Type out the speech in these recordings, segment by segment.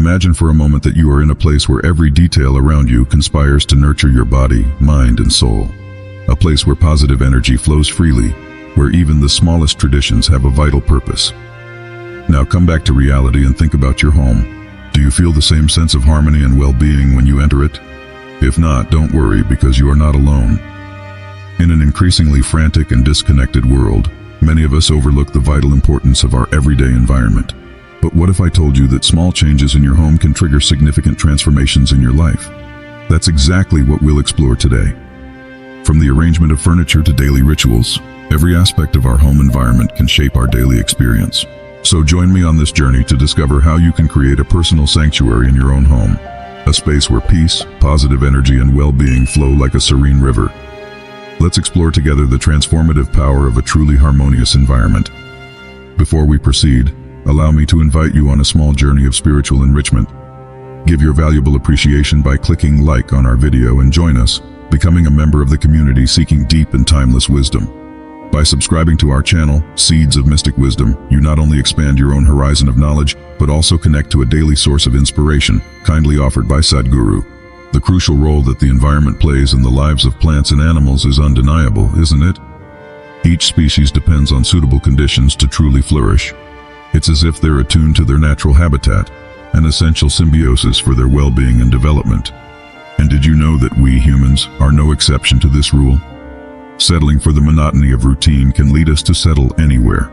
Imagine for a moment that you are in a place where every detail around you conspires to nurture your body, mind, and soul. A place where positive energy flows freely, where even the smallest traditions have a vital purpose. Now come back to reality and think about your home. Do you feel the same sense of harmony and well-being when you enter it? If not, don't worry, because you are not alone. In an increasingly frantic and disconnected world, many of us overlook the vital importance of our everyday environment. But what if I told you that small changes in your home can trigger significant transformations in your life? That's exactly what we'll explore today. From the arrangement of furniture to daily rituals, every aspect of our home environment can shape our daily experience. So join me on this journey to discover how you can create a personal sanctuary in your own home, a space where peace, positive energy, and well-being flow like a serene river. Let's explore together the transformative power of a truly harmonious environment. Before we proceed, allow me to invite you on a small journey of spiritual enrichment. Give your valuable appreciation by clicking like on our video and join us, becoming a member of the community seeking deep and timeless wisdom. By subscribing to our channel, Seeds of Mystic Wisdom, you not only expand your own horizon of knowledge, but also connect to a daily source of inspiration, kindly offered by Sadhguru. The crucial role that the environment plays in the lives of plants and animals is undeniable, isn't it? Each species depends on suitable conditions to truly flourish. It's as if they're attuned to their natural habitat, an essential symbiosis for their well-being and development. And did you know that we humans are no exception to this rule? Settling for the monotony of routine can lead us to settle anywhere.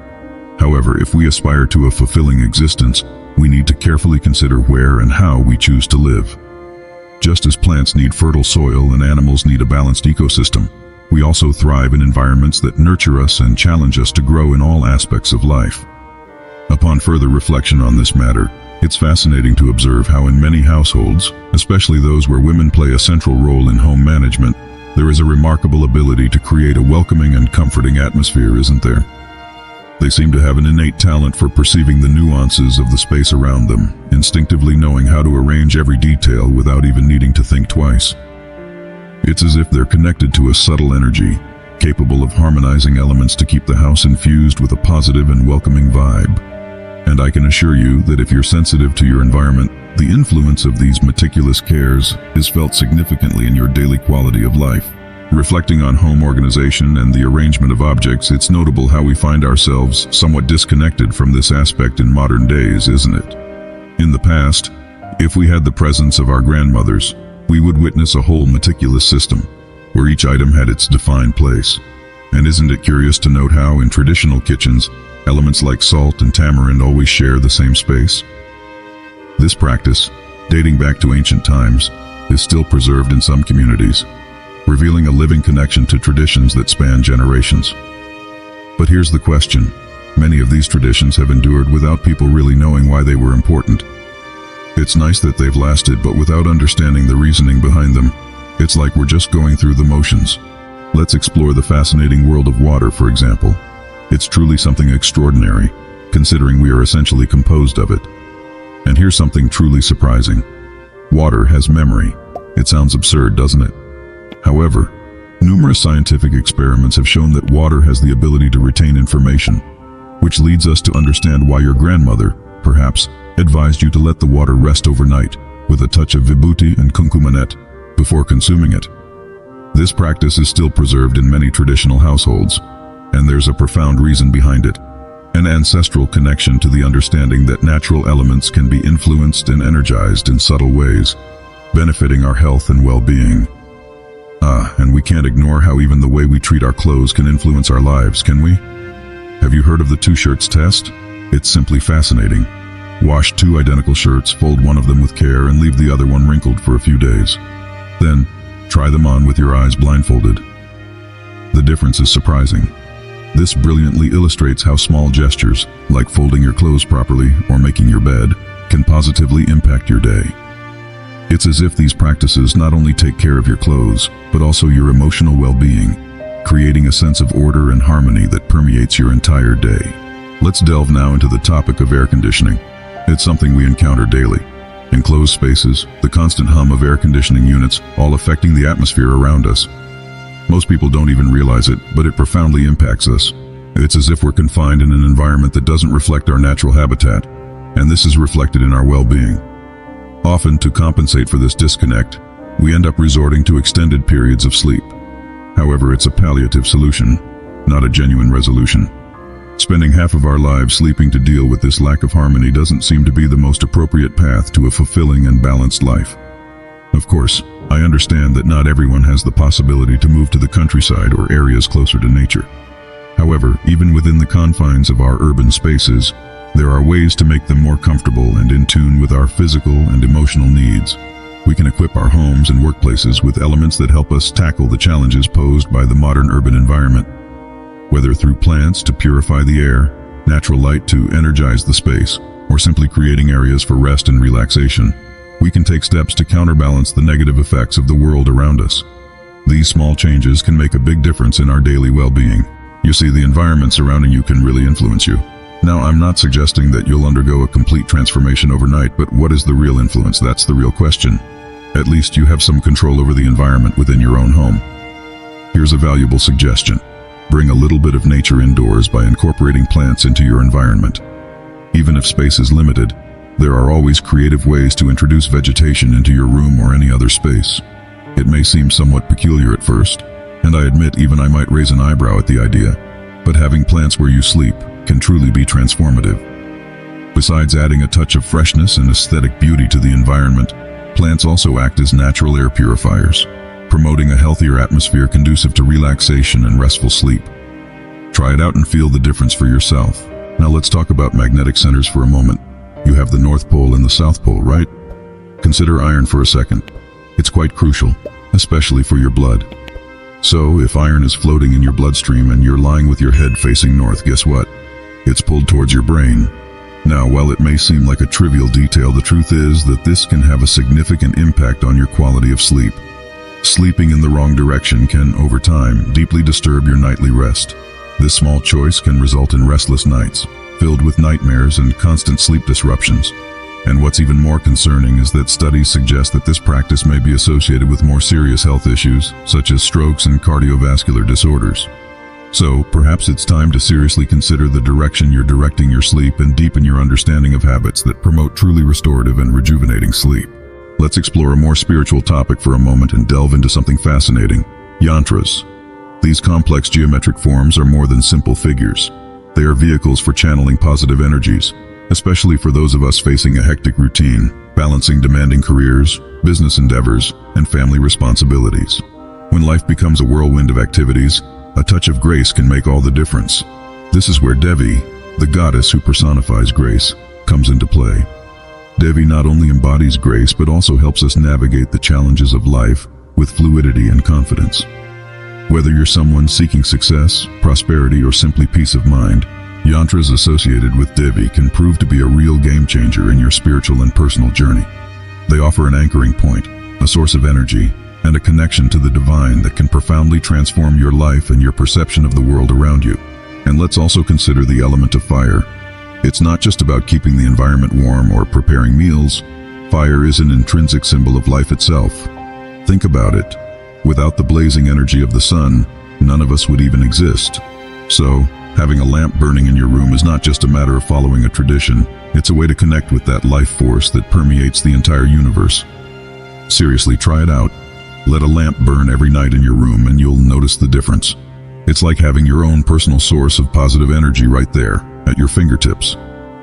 However, if we aspire to a fulfilling existence, we need to carefully consider where and how we choose to live. Just as plants need fertile soil and animals need a balanced ecosystem, we also thrive in environments that nurture us and challenge us to grow in all aspects of life. Upon further reflection on this matter, it's fascinating to observe how in many households, especially those where women play a central role in home management, there is a remarkable ability to create a welcoming and comforting atmosphere, isn't there? They seem to have an innate talent for perceiving the nuances of the space around them, instinctively knowing how to arrange every detail without even needing to think twice. It's as if they're connected to a subtle energy, capable of harmonizing elements to keep the house infused with a positive and welcoming vibe. And I can assure you that if you're sensitive to your environment, the influence of these meticulous cares is felt significantly in your daily quality of life. Reflecting on home organization and the arrangement of objects, it's notable how we find ourselves somewhat disconnected from this aspect in modern days, isn't it? In the past, if we had the presence of our grandmothers, we would witness a whole meticulous system, where each item had its defined place. And isn't it curious to note how, in traditional kitchens, elements like salt and tamarind always share the same space? This practice, dating back to ancient times, is still preserved in some communities, revealing a living connection to traditions that span generations. But here's the question. Many of these traditions have endured without people really knowing why they were important. It's nice that they've lasted, but without understanding the reasoning behind them, it's like we're just going through the motions. Let's explore the fascinating world of water, for example. It's truly something extraordinary, considering we are essentially composed of it. And here's something truly surprising. Water has memory. It sounds absurd, doesn't it? However, numerous scientific experiments have shown that water has the ability to retain information, which leads us to understand why your grandmother, perhaps, advised you to let the water rest overnight with a touch of vibhuti and kumkumanet before consuming it. This practice is still preserved in many traditional households, and there's a profound reason behind it. An ancestral connection to the understanding that natural elements can be influenced and energized in subtle ways, benefiting our health and well-being. And we can't ignore how even the way we treat our clothes can influence our lives, can we? Have you heard of the two shirts test? It's simply fascinating. Wash two identical shirts, fold one of them with care, and leave the other one wrinkled for a few days. Then, try them on with your eyes blindfolded. The difference is surprising. This brilliantly illustrates how small gestures, like folding your clothes properly or making your bed, can positively impact your day. It's as if these practices not only take care of your clothes, but also your emotional well-being, creating a sense of order and harmony that permeates your entire day. Let's delve now into the topic of air conditioning. It's something we encounter daily. Enclosed spaces, the constant hum of air conditioning units, all affecting the atmosphere around us. Most people don't even realize it, but it profoundly impacts us. It's as if we're confined in an environment that doesn't reflect our natural habitat, and this is reflected in our well-being. Often, to compensate for this disconnect, we end up resorting to extended periods of sleep. However, it's a palliative solution, not a genuine resolution. Spending half of our lives sleeping to deal with this lack of harmony doesn't seem to be the most appropriate path to a fulfilling and balanced life. Of course, I understand that not everyone has the possibility to move to the countryside or areas closer to nature. However, even within the confines of our urban spaces, there are ways to make them more comfortable and in tune with our physical and emotional needs. We can equip our homes and workplaces with elements that help us tackle the challenges posed by the modern urban environment. Whether through plants to purify the air, natural light to energize the space, or simply creating areas for rest and relaxation, we can take steps to counterbalance the negative effects of the world around us. These small changes can make a big difference in our daily well-being. You see, the environment surrounding you can really influence you. Now, I'm not suggesting that you'll undergo a complete transformation overnight, but what is the real influence? That's the real question. At least you have some control over the environment within your own home. Here's a valuable suggestion. Bring a little bit of nature indoors by incorporating plants into your environment. Even if space is limited, there are always creative ways to introduce vegetation into your room or any other space. It may seem somewhat peculiar at first, and I admit even I might raise an eyebrow at the idea, but having plants where you sleep can truly be transformative. Besides adding a touch of freshness and aesthetic beauty to the environment, plants also act as natural air purifiers, promoting a healthier atmosphere conducive to relaxation and restful sleep. Try it out and feel the difference for yourself. Now let's talk about magnetic centers for a moment. You have the North Pole and the South Pole, right? Consider iron for a second. It's quite crucial, especially for your blood. So, if iron is floating in your bloodstream and you're lying with your head facing north, guess what? It's pulled towards your brain. Now, while it may seem like a trivial detail, the truth is that this can have a significant impact on your quality of sleep. Sleeping in the wrong direction can, over time, deeply disturb your nightly rest. This small choice can result in restless nights, filled with nightmares and constant sleep disruptions. And what's even more concerning is that studies suggest that this practice may be associated with more serious health issues, such as strokes and cardiovascular disorders. So, perhaps it's time to seriously consider the direction you're directing your sleep and deepen your understanding of habits that promote truly restorative and rejuvenating sleep. Let's explore a more spiritual topic for a moment and delve into something fascinating: yantras. These complex geometric forms are more than simple figures. They are vehicles for channeling positive energies, especially for those of us facing a hectic routine, balancing demanding careers, business endeavors, and family responsibilities. When life becomes a whirlwind of activities, a touch of grace can make all the difference. This is where Devi, the goddess who personifies grace, comes into play. Devi not only embodies grace but also helps us navigate the challenges of life with fluidity and confidence. Whether you're someone seeking success, prosperity, or simply peace of mind, yantras associated with Devi can prove to be a real game changer in your spiritual and personal journey. They offer an anchoring point, a source of energy, and a connection to the divine that can profoundly transform your life and your perception of the world around you. And let's also consider the element of fire. It's not just about keeping the environment warm or preparing meals. Fire is an intrinsic symbol of life itself. Think about it. Without the blazing energy of the sun, none of us would even exist. So, having a lamp burning in your room is not just a matter of following a tradition. It's a way to connect with that life force that permeates the entire universe. Seriously, try it out. Let a lamp burn every night in your room and you'll notice the difference. It's like having your own personal source of positive energy right there, at your fingertips.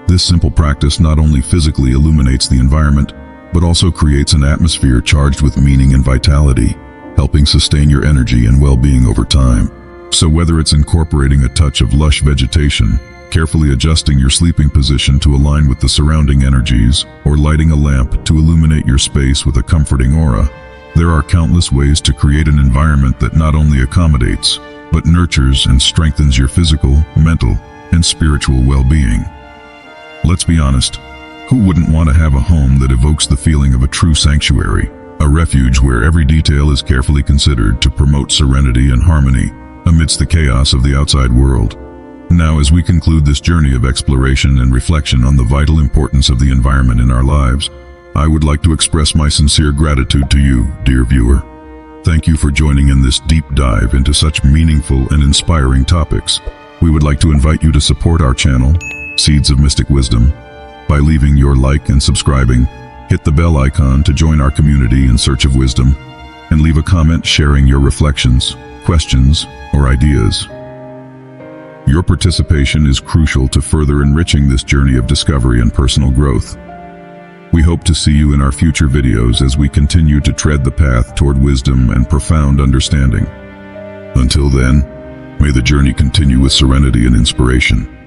This simple practice not only physically illuminates the environment, but also creates an atmosphere charged with meaning and vitality, helping sustain your energy and well-being over time. So whether it's incorporating a touch of lush vegetation, carefully adjusting your sleeping position to align with the surrounding energies, or lighting a lamp to illuminate your space with a comforting aura, there are countless ways to create an environment that not only accommodates, but nurtures and strengthens your physical, mental, and spiritual well-being. Let's be honest, who wouldn't want to have a home that evokes the feeling of a true sanctuary, a refuge where every detail is carefully considered to promote serenity and harmony amidst the chaos of the outside world? Now, as we conclude this journey of exploration and reflection on the vital importance of the environment in our lives, I would like to express my sincere gratitude to you, dear viewer. Thank you for joining in this deep dive into such meaningful and inspiring topics. We would like to invite you to support our channel, Seeds of Mystic Wisdom, by leaving your like and subscribing. Hit the bell icon to join our community in search of wisdom, and leave a comment sharing your reflections, questions, or ideas. Your participation is crucial to further enriching this journey of discovery and personal growth. We hope to see you in our future videos as we continue to tread the path toward wisdom and profound understanding. Until then, may the journey continue with serenity and inspiration.